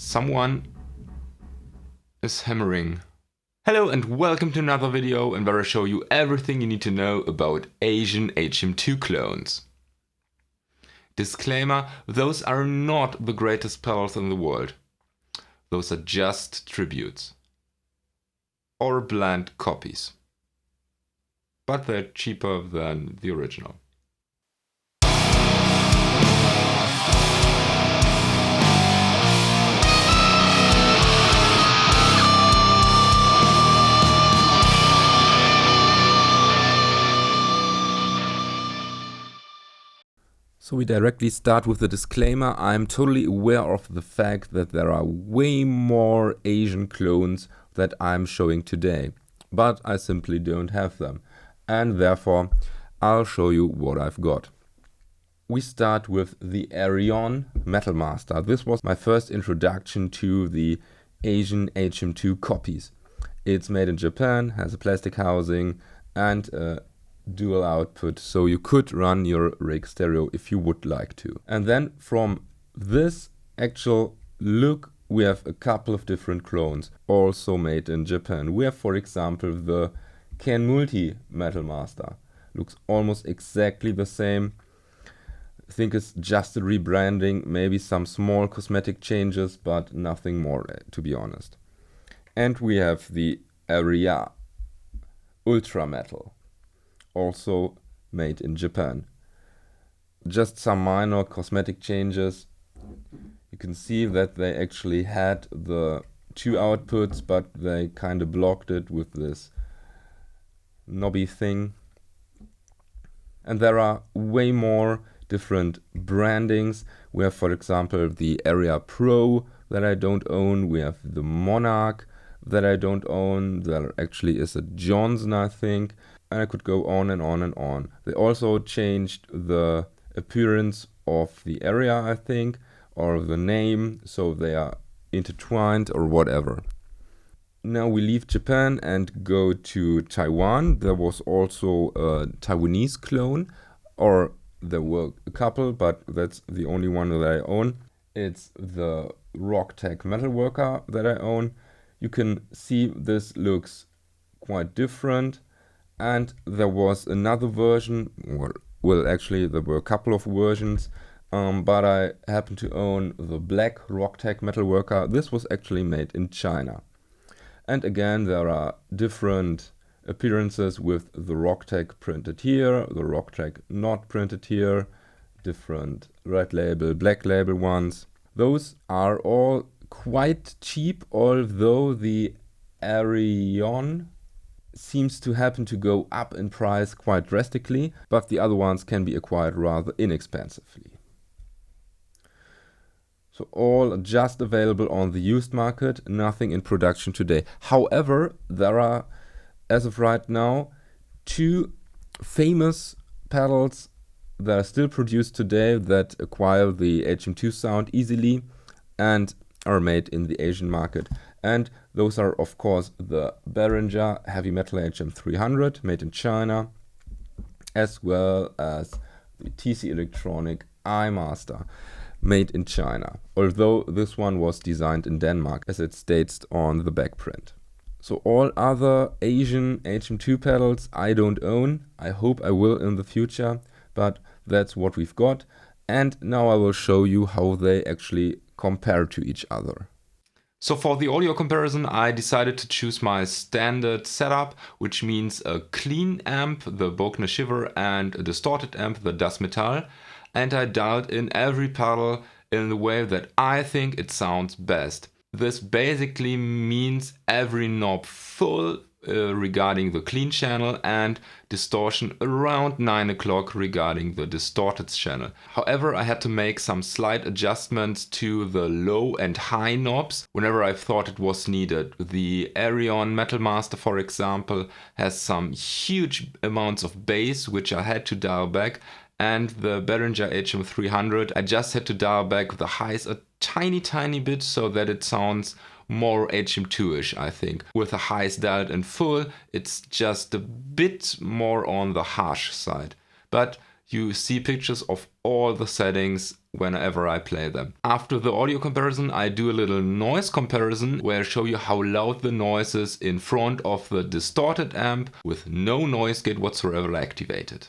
Someone is hammering. Hello and welcome to another video in where I show you everything you need to know about Asian HM2 clones. Disclaimer, those are not the greatest pedals in the world. Those are just tributes. Or bland copies. But they're cheaper than the original. So we directly start with the disclaimer. I'm totally aware of the fact that there are way more Asian clones that I'm showing today, but I simply don't have them, and therefore I'll show you what I've got. We start with the Arion Metalmaster. This was my first introduction to the Asian HM2 copies. It's made in Japan, has a plastic housing and a dual output, so you could run your rig stereo if you would like to. And then from this actual look we have a couple of different clones also made in Japan. We have, for example, the Can Multi Metalmaster. Looks almost exactly the same. I think it's just a rebranding, maybe some small cosmetic changes, but nothing more, to be honest. And we have the Aria Ultra Metal, also made in Japan. Just some minor cosmetic changes. You can see that they actually had the two outputs, but they kind of blocked it with this knobby thing. And there are way more different brandings. We have, for example, the Aria Pro that I don't own. We have the Monarch that I don't own. There actually is a Johnson, I think. And I could go on and on and on. They also changed the appearance of the area, I think, or the name, so they are intertwined or whatever. Now we leave Japan and go to Taiwan. There was also a Taiwanese clone, or there were a couple, but that's the only one that I own. It's the Rocktech Metalworker that I own. You can see this looks quite different. And there was another version, well actually there were a couple of versions, but I happen to own the black Rocktech Metalworker. This was actually made in China. And again, there are different appearances with the Rocktech printed here, the Rocktech not printed here, different red label, black label ones. Those are all quite cheap, although the Arion seems to happen to go up in price quite drastically, but the other ones can be acquired rather inexpensively. So all just available on the used market, nothing in production today. However, there are, as of right now, two famous pedals that are still produced today that acquire the HM2 sound easily and are made in the Asian market. And those are, of course, the Behringer HM-300 made in China, as well as the TC Electronic Eyemaster made in China, although this one was designed in Denmark, as it states on the back print. So all other Asian HM2 pedals I don't own. I hope I will in the future, but that's what we've got. And now I will show you how they actually compare to each other. So for the audio comparison, I decided to choose my standard setup, which means a clean amp, the Behringer Shiver, and a distorted amp, the Das Metall. And I dialed in every pedal in the way that I think it sounds best. This basically means every knob full regarding the clean channel and distortion around 9 o'clock regarding the distorted channel. However, I had to make some slight adjustments to the low and high knobs whenever I thought it was needed. The Arion Metalmaster, for example, has some huge amounts of bass which I had to dial back, and the Behringer HM-300 I just had to dial back the highs a tiny bit so that it sounds more HM2-ish, I think. With the highs dialed in full, it's just a bit more on the harsh side. But you see pictures of all the settings whenever I play them. After the audio comparison, I do a little noise comparison where I show you how loud the noise is in front of the distorted amp with no noise gate whatsoever activated.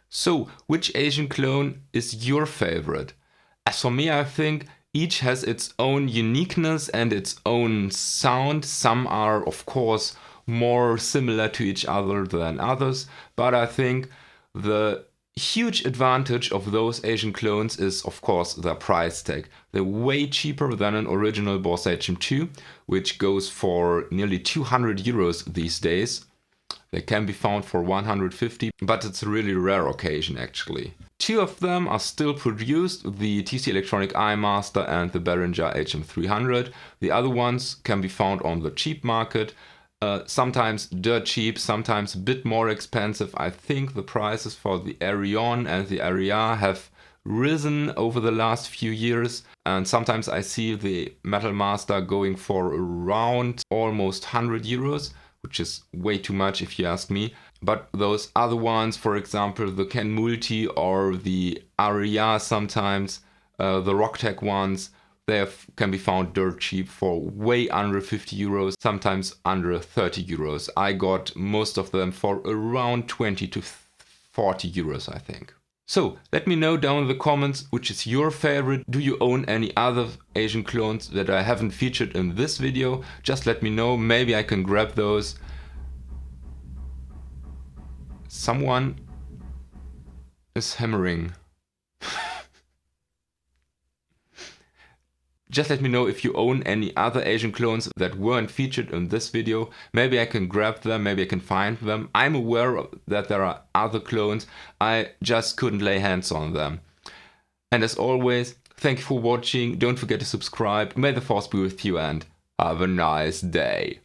So, which Asian clone is your favorite? As for me, I think each has its own uniqueness and its own sound. Some are, of course, more similar to each other than others, but I think the huge advantage of those Asian clones is, of course, their price tag. They're way cheaper than an original Boss HM2, which goes for nearly 200 euros these days. They can be found for 150, but it's a really rare occasion actually. Two of them are still produced, the TC Electronic Eyemaster and the Behringer HM-300. The other ones can be found on the cheap market, sometimes dirt cheap, sometimes a bit more expensive. I think the prices for the Arion and the Aria have risen over the last few years, and sometimes I see the Metalworker going for around almost 100 euros. Which is way too much if you ask me. But those other ones, for example, the Ken Multi or the Aria sometimes, the Rocktech ones, can be found dirt cheap for way under 50 euros, sometimes under 30 euros. I got most of them for around 20 to 40 euros, I think. So let me know down in the comments which is your favorite. Do you own any other Asian clones that I haven't featured in this video? Just let me know, maybe I can grab those. Someone is hammering. Just let me know if you own any other Asian clones that weren't featured in this video. Maybe I can grab them, maybe I can find them. I'm aware that there are other clones, I just couldn't lay hands on them. And as always, thank you for watching, don't forget to subscribe, may the force be with you and have a nice day.